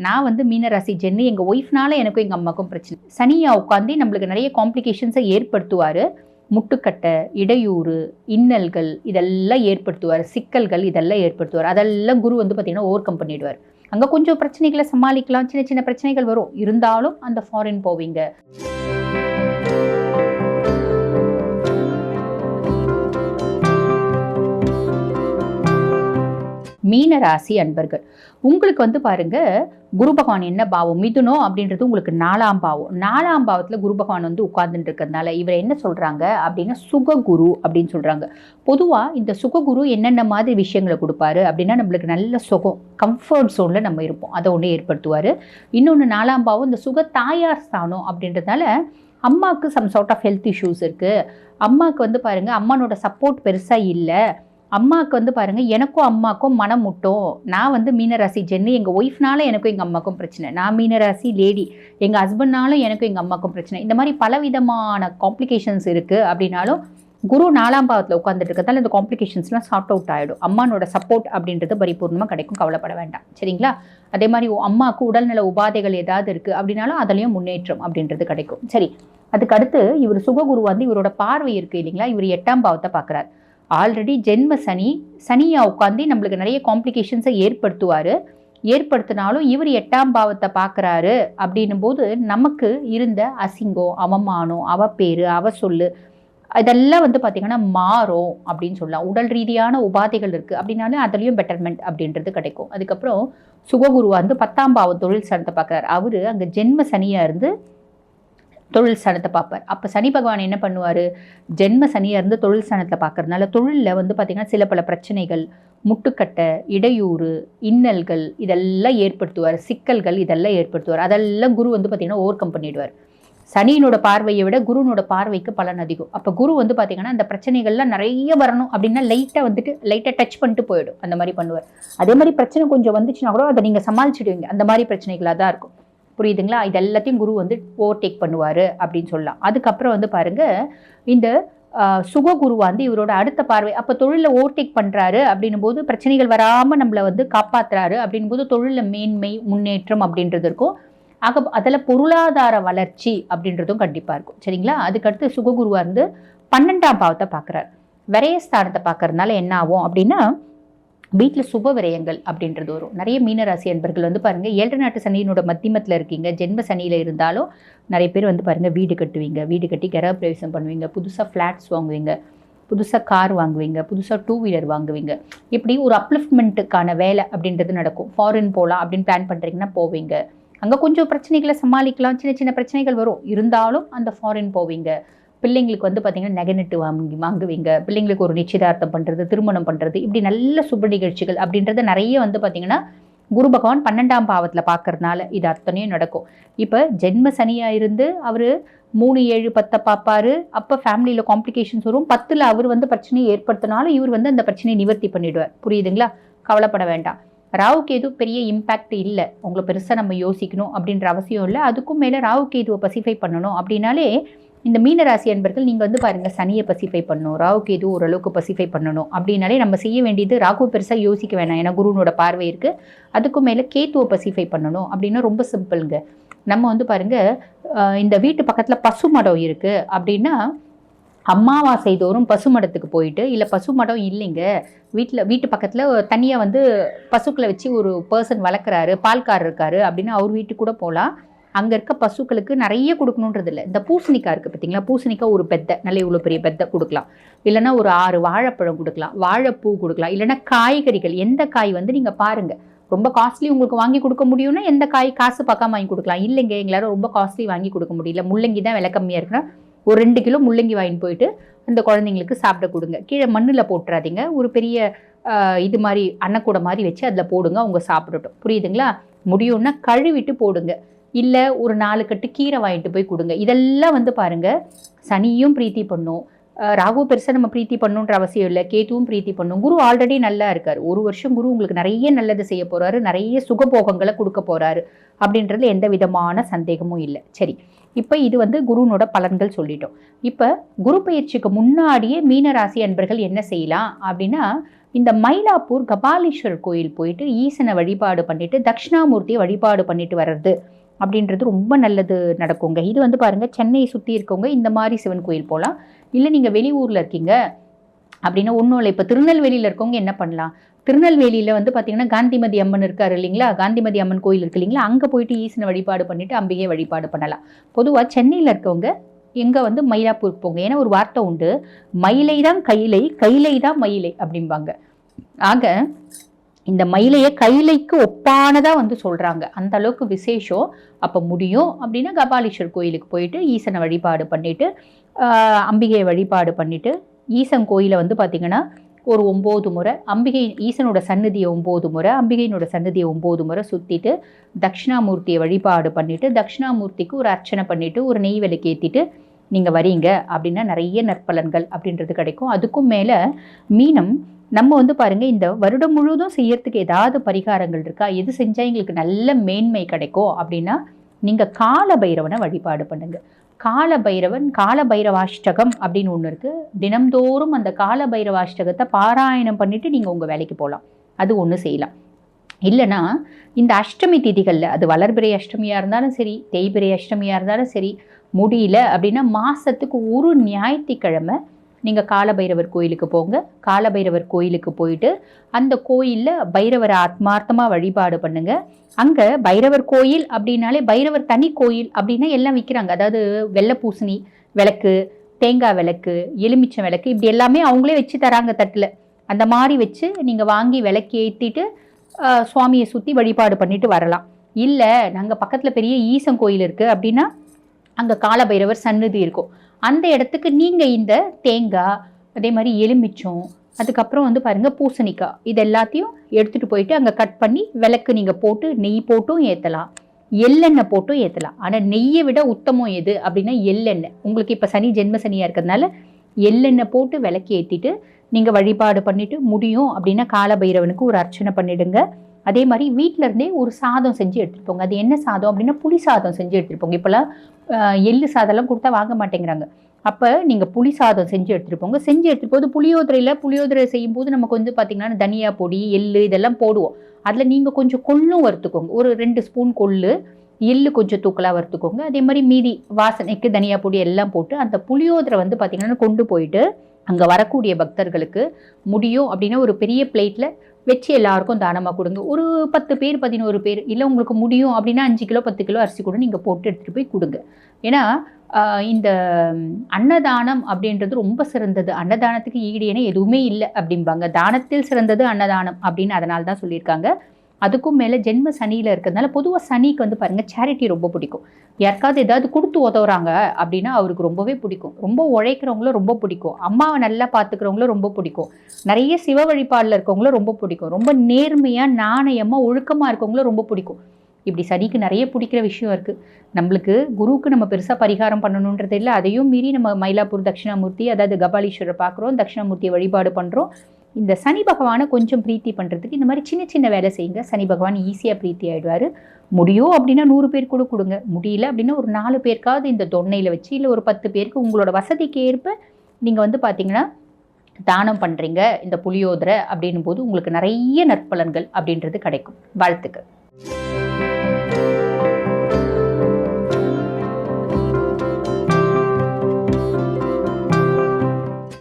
நான் வந்து மீனராசி ஜென்னு, எங்கள் ஒய்ஃப்னால எனக்கும் எங்கள் அம்மாவுக்கும் பிரச்சனை. சனியாக உட்காந்து நம்மளுக்கு நிறைய காம்ப்ளிகேஷன்ஸை ஏற்படுத்துவார். முட்டுக்கட்டை, இடையூறு, இன்னல்கள் இதெல்லாம் ஏற்படுத்துவார். சிக்கல்கள் இதெல்லாம் ஏற்படுத்துவார். அதெல்லாம் குரு வந்து பார்த்திங்கன்னா ஓவர் கம் பண்ணிடுவார். அங்கே கொஞ்சம் பிரச்சனைகளை சமாளிக்கலாம், சின்ன சின்ன பிரச்சனைகள் வரும், இருந்தாலும் அந்த ஃபாரின் போவீங்க. மீனராசி அன்பர்கள், உங்களுக்கு வந்து பாருங்க, குரு பகவான் என்ன பாவம்? மிதுனம் அப்படின்றது உங்களுக்கு 4ஆம் பாவம். 4ஆம் பாவத்தில் குரு பகவான் வந்து உட்கார்ந்துட்டு இருக்கிறதுனால இவர் என்ன சொல்றாங்க அப்படின்னா சுககுரு அப்படின்னு சொல்றாங்க. பொதுவாக இந்த சுககுரு என்னென்ன மாதிரி விஷயங்களை கொடுப்பாரு அப்படின்னா, நம்மளுக்கு நல்ல சுகம், கம்ஃபர்ட் ஜோனில் நம்ம இருப்போம், அதை ஒன்று ஏற்படுத்துவார். இன்னொன்று 4ஆம் பாவம் இந்த சுக தாயார் ஸ்தானம் அப்படின்றதுனால அம்மாவுக்கு some sort of health issues இருக்குது. அம்மாவுக்கு வந்து பாருங்கள் அம்மானோட சப்போர்ட் பெருசாக இல்லை. அம்மாவுக்கு வந்து பாருங்கள் எனக்கும் அம்மாவுக்கும் மனம் முட்டும். நான் வந்து மீனராசி ஜென்னு, எங்கள் ஒய்ஃப்னால எனக்கும் எங்கள் அம்மாவுக்கும் பிரச்சனை. நான் மீனராசி லேடி, எங்கள் ஹஸ்பண்ட்னாலும் எனக்கும் எங்கள் அம்மாவுக்கும் பிரச்சனை. இந்த மாதிரி பலவிதமான காம்ப்ளிகேஷன்ஸ் இருக்குது. அப்படின்னாலும் குரு 4ஆம் பாவத்தில் உட்காந்துட்டு இருக்கிறதால இந்த காம்ப்ளிகேஷன்ஸ்லாம் சார்ட் அவுட் ஆகிடும். அம்மானோட சப்போர்ட் அப்படின்றது பரிபூர்ணமாக கிடைக்கும், கவலைப்பட வேண்டாம், சரிங்களா? அதே மாதிரி அம்மாவுக்கு உடல்நல உபாதைகள் ஏதாவது இருக்குது அப்படின்னாலும் அதுலேயும் முன்னேற்றம் அப்படின்றது கிடைக்கும். சரி, அதுக்கு அடுத்து இவர் சுககுரு வந்து இவரோட பார்வை இருக்குது இல்லைங்களா, இவர் 8ஆம் பாவத்தை பார்க்குறாரு. ஆல்ரெடி ஜென்ம சனியாக உட்காந்து நம்மளுக்கு நிறைய காம்ப்ளிகேஷன்ஸை ஏற்படுத்தினாலும் இவர் 8ஆம் பாவத்தை பார்க்குறாரு. அப்படின்னும் போது நமக்கு இருந்த அசிங்கம், அவமானம், அவப்பேரு, சொல்லு இதெல்லாம் வந்து பார்த்திங்கன்னா மாறும் அப்படின்னு சொல்லலாம். உடல் ரீதியான உபாதைகள் இருக்குது அப்படின்னாலே அதுலேயும் பெட்டர்மெண்ட் அப்படின்றது கிடைக்கும். அதுக்கப்புறம் சுககுருவா வந்து 10ஆம் பாவம் தொழில் ஸ்தானத்தை பார்க்குறாரு. அவர் அங்கே ஜென்ம சனியாக இருந்து தொழில் ஸ்தானத்தை பார்ப்பார். அப்போ சனி பகவான் என்ன பண்ணுவார்? ஜென்ம சனியாக இருந்து தொழில் ஸ்தானத்தில் பார்க்கறதுனால தொழிலில் வந்து பார்த்திங்கன்னா சில பல பிரச்சனைகள், முட்டுக்கட்டை, இடையூறு, இன்னல்கள் இதெல்லாம் ஏற்படுத்துவார். சிக்கல்கள் இதெல்லாம் ஏற்படுத்துவார். அதெல்லாம் குரு வந்து பார்த்திங்கன்னா ஓவர் கம் பண்ணிடுவார். சனியினோட பார்வையை விட குருனோட பார்வைக்கு பலன் அதிகம். அப்போ குரு வந்து பார்த்திங்கன்னா அந்த பிரச்சனைகள்லாம் நிறைய வரணும் அப்படின்னா லைட்டாக டச் பண்ணிட்டு போயிடும். அந்த மாதிரி பண்ணுவார். அதே மாதிரி பிரச்சனை கொஞ்சம் வந்துச்சுன்னா கூட அதை நீங்கள் சமாளிச்சுடுவீங்க. அந்த மாதிரி பிரச்சனைகளாக தான் இருக்கும். புரியுதுங்களா? இது எல்லாத்தையும் குரு வந்து ஓவர்டேக் பண்ணுவார் அப்படின்னு சொல்லலாம். அதுக்கப்புறம் வந்து பாருங்கள், இந்த சுககுருவா வந்து இவரோட அடுத்த பார்வை. அப்போ தொழிலில் ஓவர்டேக் பண்ணுறாரு அப்படின்னும் போது பிரச்சனைகள் வராமல் நம்மளை வந்து காப்பாற்றுறாரு அப்படின்னும் போது தொழிலில் மேன்மை, முன்னேற்றம் அப்படின்றது இருக்கும். அதில் பொருளாதார வளர்ச்சி அப்படின்றதும் கண்டிப்பாக இருக்கும், சரிங்களா? அதுக்கடுத்து சுககுருவா இருந்து 12ஆம் பாவத்தை பார்க்குறாரு. விரயஸ்தானத்தை பார்க்கறதுனால என்ன ஆகும் அப்படின்னா, வீட்டில் சுப விரயங்கள் அப்படின்றது வரும். நிறைய மீனராசி அன்பர்கள் வந்து பாருங்கள், 7 நாட்டு சனியினோட மத்தியமத்தில் இருக்கீங்க, ஜென்ம சனியில் இருந்தாலும் நிறைய பேர் வந்து பாருங்கள் வீடு கட்டுவீங்க, வீடு கட்டி கிரக பிரவேசம் பண்ணுவீங்க, புதுசாக ஃப்ளாட்ஸ் வாங்குவீங்க, புதுசாக கார் வாங்குவீங்க, புதுசாக 2 வீலர் வாங்குவீங்க. இப்படி ஒரு அப்லிஃப்ட்மெண்ட்டுக்கான வேலை அப்படின்றது நடக்கும். ஃபாரின் போகலாம் அப்படின்னு பிளான் பண்ணுறீங்கன்னா போவீங்க. அங்கே கொஞ்சம் பிரச்சனைகளை சமாளிக்கலாம், சின்ன சின்ன பிரச்சனைகள் வரும், இருந்தாலும் அந்த ஃபாரின் போவீங்க. பிள்ளைங்களுக்கு வந்து பார்த்திங்கன்னா நெகனெட்டு வாங்குவீங்க. பிள்ளைங்களுக்கு ஒரு நிச்சயதார்த்தம் பண்ணுறது, திருமணம் பண்ணுறது, இப்படி நல்ல சுப நிகழ்ச்சிகள் அப்படின்றது நிறைய வந்து பார்த்திங்கன்னா குரு பகவான் 12ஆம் பாவத்தில் பார்க்கறதுனால இது அத்தனையும் நடக்கும். இப்போ ஜென்ம சனியாக இருந்து அவர் 3, 7, 10 பார்ப்பார். அப்போ ஃபேமிலியில் காம்ப்ளிகேஷன்ஸ் வரும். 10ல் அவர் வந்து பிரச்சனையை ஏற்படுத்தினாலும் இவர் வந்து அந்த பிரச்சனையை நிவர்த்தி பண்ணிவிடுவார். புரியுதுங்களா? கவலைப்பட வேண்டாம். ராகுகேது பெரிய இம்பேக்ட் இல்லை. உங்களை பெருசாக நம்ம யோசிக்கணும் அப்படின்ற அவசியம் இல்லை. அதுக்கும் மேலே ராகுகேதுவை பசிஃபை பண்ணணும் அப்படின்னாலே இந்த மீனராசி அன்பர்கள் நீங்கள் வந்து பாருங்கள், சனியை பசிஃபை பண்ணணும், ராகுகேது ஓரளவுக்கு பசிஃபை பண்ணணும் அப்படின்னாலே நம்ம செய்ய வேண்டியது, ராகு பெருசாக யோசிக்க வேணாம், ஏன்னா குருனோட பார்வை இருக்குது. அதுக்கும் மேலே கேத்துவை பசிஃபை பண்ணணும் அப்படின்னா ரொம்ப சிம்பிளுங்க. நம்ம வந்து பாருங்கள், இந்த வீட்டு பக்கத்தில் பசுமடம் இருக்குது அப்படின்னா அமாவாசை தோறும் பசுமடத்துக்கு போயிட்டு, இல்லை பசுமடம் இல்லைங்க வீட்டு பக்கத்தில் தனியாக வந்து பசுக்களை வச்சு ஒரு பர்சன் வளர்க்குறாரு, பால்காரர் இருக்காரு அப்படின்னா அவர் வீட்டுக்கு கூட போகலாம். அங்கே இருக்க பசுக்களுக்கு நிறைய கொடுக்கணுன்றது இல்லை. இந்த பூசணிக்காய் இருக்குது பார்த்தீங்களா, பூசணிக்காய் ஒரு பெத்தை, நல்ல இவ்வளோ பெரிய பெத்தை கொடுக்கலாம். இல்லைனா ஒரு 6 வாழைப்பழம் கொடுக்கலாம், வாழைப்பூ கொடுக்கலாம். இல்லைனா காய்கறிகள், எந்த காய் வந்து நீங்கள் பாருங்கள் ரொம்ப காஸ்ட்லி உங்களுக்கு வாங்கி கொடுக்க முடியும்னா எந்த காய் காசு பார்க்காம வாங்கி கொடுக்கலாம். இல்லைங்க எங்களால் ரொம்ப காஸ்ட்லி வாங்கி கொடுக்க முடியல, முள்ளங்கி தான் விலை கம்மியாக இருக்குன்னா ஒரு 2 கிலோ முள்ளங்கி வாங்கிட்டு போயிட்டு அந்த குழந்தைங்களுக்கு சாப்பிட கொடுங்க. கீழே மண்ணில் போட்டுறாதீங்க, ஒரு பெரிய இது மாதிரி அன்னக்கூடை மாதிரி வச்சு அதில் போடுங்க, அவங்க சாப்பிடட்டும். புரியுதுங்களா? முடியும்னா கழுவிட்டு போடுங்க. இல்லை ஒரு 4 கட்டு கீரை வாங்கிட்டு போய் கொடுங்க. இதெல்லாம் வந்து பாருங்கள், சனியும் பிரீத்தி பண்ணும், ராகு பெருசாக நம்ம பிரீத்தி பண்ணணுன்ற அவசியம் இல்லை, கேத்துவும் பிரீத்தி பண்ணும். குரு ஆல்ரெடி நல்லா இருக்கார். 1 வருஷம் குரு உங்களுக்கு நிறைய நல்லது செய்ய போகிறாரு, நிறைய சுகபோகங்களை கொடுக்க போகிறாரு அப்படின்றதுல எந்த விதமான சந்தேகமும் இல்லை. சரி, இப்போ இது வந்து குருனோட பலன்கள் சொல்லிட்டோம். இப்போ குரு பயிற்சிக்கு முன்னாடியே மீனராசி அன்பர்கள் என்ன செய்யலாம் அப்படின்னா, இந்த மயிலாப்பூர் கபாலீஸ்வரர் கோயில் போயிட்டு ஈசனை வழிபாடு பண்ணிட்டு தட்சிணாமூர்த்தியை வழிபாடு பண்ணிட்டு வர்றது அப்படின்றது ரொம்ப நல்லது நடக்குங்க. இது வந்து பாருங்க, சென்னையை சுற்றி இருக்கவங்க இந்த மாதிரி சிவன் கோயில் போகலாம். இல்லை நீங்கள் வெளியூரில் இருக்கீங்க அப்படின்னா ஒன்றும் இல்லை. இப்போ திருநெல்வேலியில் இருக்கவங்க என்ன பண்ணலாம், திருநெல்வேலியில் வந்து பார்த்தீங்கன்னா காந்திமதி அம்மன் இருக்காரு இல்லைங்களா, காந்திமதி அம்மன் கோயில் இருக்கு இல்லைங்களா, அங்கே போயிட்டு ஈசனை வழிபாடு பண்ணிட்டு அம்பிகையை வழிபாடு பண்ணலாம். பொதுவாக சென்னையில் இருக்கவங்க எங்கே வந்து மயிலாப்பூருக்கு போங்க. ஏன்னா ஒரு வார்த்தை உண்டு, மயிலை தான் கைலை, கைலை தான் மயிலை அப்படிம்பாங்க. ஆக இந்த மயிலையை கைலைக்கு ஒப்பானதாக வந்து சொல்கிறாங்க, அந்த அளவுக்கு விசேஷம். அப்போ முடியும் அப்படின்னா கபாலீஸ்வரர் கோயிலுக்கு போயிட்டு ஈசனை வழிபாடு பண்ணிவிட்டு அம்பிகையை வழிபாடு பண்ணிவிட்டு ஈசன் கோயிலை வந்து பார்த்திங்கன்னா ஒரு 9 முறை, அம்பிகை ஈசனோட சன்னதியை 9 முறை, அம்பிகையினோட சன்னதியை 9 முறை சுற்றிட்டு தட்சிணாமூர்த்தியை வழிபாடு பண்ணிவிட்டு தட்சிணாமூர்த்திக்கு ஒரு அர்ச்சனை பண்ணிவிட்டு ஒரு நெய் விளக்கு ஏற்றிட்டு நீங்கள் வரீங்க அப்படின்னா நிறைய நற்பலன்கள் அப்படின்றது கிடைக்கும். அதுக்கும் மேலே மீனம் நம்ம வந்து பாருங்கள், இந்த வருடம் முழுவதும் செய்யறதுக்கு ஏதாவது பரிகாரங்கள் இருக்கா, எது செஞ்சால் எங்களுக்கு நல்ல மேன்மை கிடைக்கும் அப்படின்னா நீங்கள் கால பைரவனை வழிபாடு பண்ணுங்க. கால பைரவன், கால பைரவாஷ்டகம் அப்படின்னு ஒன்று இருக்குது. தினம்தோறும் அந்த கால பைரவாஷ்டகத்தை பாராயணம் பண்ணிவிட்டு நீங்கள் உங்கள் வேலைக்கு போகலாம். அது ஒன்று செய்யலாம். இல்லைனா இந்த அஷ்டமி திதிகளில், அது வளர்பிறை அஷ்டமியாக இருந்தாலும் சரி, தேய்பிறை அஷ்டமியாக இருந்தாலும் சரி, முடியல அப்படின்னா மாதத்துக்கு ஒரு ஞாயிற்றுக்கிழமை நீங்கள் காலபைரவர் கோயிலுக்கு போங்க. காலபைரவர் கோயிலுக்கு போயிட்டு அந்த கோயிலில் பைரவரை ஆத்மார்த்தமாக வழிபாடு பண்ணுங்கள். அங்கே பைரவர் கோயில் அப்படின்னாலே பைரவர் தனி கோயில் அப்படின்னா எல்லாம் விற்கிறாங்க. அதாவது வெள்ளை பூசணி விளக்கு, தேங்காய் விளக்கு, எலுமிச்சை விளக்கு, இப்படி எல்லாமே அவங்களே வச்சு தராங்க தட்டில். அந்த மாதிரி வச்சு நீங்கள் வாங்கி விளக்கு ஏற்றிட்டு சுவாமியை சுற்றி வழிபாடு பண்ணிட்டு வரலாம். இல்லை நாங்கள் பக்கத்தில் பெரிய ஈசன் கோயில் இருக்குது அப்படின்னா அங்கே காலபைரவர் சன்னதி இருக்கும். அந்த இடத்துக்கு நீங்கள் இந்த தேங்காய், அதே மாதிரி எலுமிச்சம், அதுக்கப்புறம் வந்து பாருங்கள் பூசணிக்காய், இது எல்லாத்தையும் எடுத்துகிட்டு போயிட்டு அங்கே கட் பண்ணி விளக்கு நீங்கள் போட்டு நெய் போட்டும் ஏற்றலாம், எள்ளெண்ணெய் போட்டும் ஏற்றலாம். ஆனால் நெய்யை விட உத்தமம் எது அப்படின்னா எள்ளெண்ணெய். உங்களுக்கு இப்போ சனி ஜென்ம சனியாக இருக்கிறதுனால எள்ளெண்ணெய் போட்டு விளக்கு ஏற்றிட்டு நீங்கள் வழிபாடு பண்ணிவிட்டு முடியும் அப்படின்னா காலபைரவனுக்கு ஒரு அர்ச்சனை பண்ணிவிடுங்க. அதே மாதிரி வீட்டில் இருந்தே ஒரு சாதம் செஞ்சு எடுத்துகிட்டு போங்க. அது என்ன சாதம் அப்படின்னா புளி சாதம் செஞ்சு எடுத்துகிட்டு போங்க. இப்போலாம் எள்ளு சாதம்லாம் கொடுத்தா வாங்க மாட்டேங்கிறாங்க. அப்போ நீங்கள் புளி சாதம் செஞ்சு எடுத்துகிட்டு போங்க. செஞ்சு எடுத்துகிட்டு போது புளியோதரை செய்யும்போது நமக்கு வந்து பார்த்திங்கன்னா தனியா பொடி, எள்ளு இதெல்லாம் போடுவோம். அதில் நீங்கள் கொஞ்சம் கொள்ளும் வறுத்துக்கோங்க. ஒரு 2 ஸ்பூன் கொள்ளு, எள்ளு கொஞ்சம் தூக்கலாக வறுத்துக்கோங்க. அதே மாதிரி மீதி வாசனைக்கு தனியா பொடி எல்லாம் போட்டு அந்த புளியோதரை வந்து பார்த்திங்கன்னா கொண்டு போயிட்டு அங்கே வரக்கூடிய பக்தர்களுக்கு முடியும் அப்படின்னா ஒரு பெரிய பிளேட்டில் வச்சு எல்லாருக்கும் தானமாக கொடுங்க. ஒரு 10 பேர் 11 பேர், இல்லை உங்களுக்கு முடியும் அப்படின்னா 5 கிலோ 10 கிலோ அரிசி கூட நீங்கள் போட்டு எடுத்துகிட்டு போய் கொடுங்க. ஏன்னா இந்த அன்னதானம் அப்படின்றது ரொம்ப சிறந்தது. அன்னதானத்துக்கு ஈடு என எதுவுமே இல்லை அப்படிம்பாங்க. தானத்தில் சிறந்தது அன்னதானம் அப்படின்னு அதனால தான் சொல்லியிருக்காங்க. அதுக்கும் மேலே ஜென்ம சனியில் இருக்கிறதுனால பொதுவாக சனிக்கு வந்து பாருங்கள் சேரிட்டி ரொம்ப பிடிக்கும். யாருக்காவது ஏதாவது கொடுத்து உதவுறாங்க அப்படின்னா அவருக்கு ரொம்பவே பிடிக்கும். ரொம்ப உழைக்கிறவங்களும் ரொம்ப பிடிக்கும். அம்மாவை நல்லா பார்த்துக்கிறவங்களும் ரொம்ப பிடிக்கும். நிறைய சிவ வழிபாடில் இருக்கவங்களும் ரொம்ப பிடிக்கும். ரொம்ப நேர்மையாக நாணயமாக ஒழுக்கமாக இருக்கவங்களும் ரொம்ப பிடிக்கும். இப்படி சனிக்கு நிறைய பிடிக்கிற விஷயம் இருக்குது. நம்மளுக்கு குருவுக்கு நம்ம பெருசாக பரிகாரம் பண்ணணுன்றது இல்லை. அதையும் மீறி நம்ம மயிலாப்பூர் தட்சிணாமூர்த்தி, அதாவது கபாலீஸ்வரர் பார்க்குறோம், தட்சிணாமூர்த்தியை வழிபாடு பண்ணுறோம். இந்த சனி பகவானை கொஞ்சம் பிரீத்தி பண்ணுறதுக்கு இந்த மாதிரி சின்ன சின்ன வேலை செய்யுங்க. சனி பகவான் ஈஸியாக பிரீத்தி ஆகிடுவார். முடியும் அப்படின்னா 100 பேர் கூட கொடுங்க. முடியல அப்படின்னா ஒரு 4 பேருக்காவது இந்த தொன்னையில் வச்சு, இல்லை ஒரு 10 பேருக்கு உங்களோட வசதிக்கு ஏற்ப நீங்கள் வந்து பார்த்தீங்கன்னா தானம் பண்ணுறீங்க இந்த புளியோதரை அப்படின்னும் போது உங்களுக்கு நிறைய நற்பலன்கள் அப்படின்றது கிடைக்கும். வாழ்த்துக்கள்.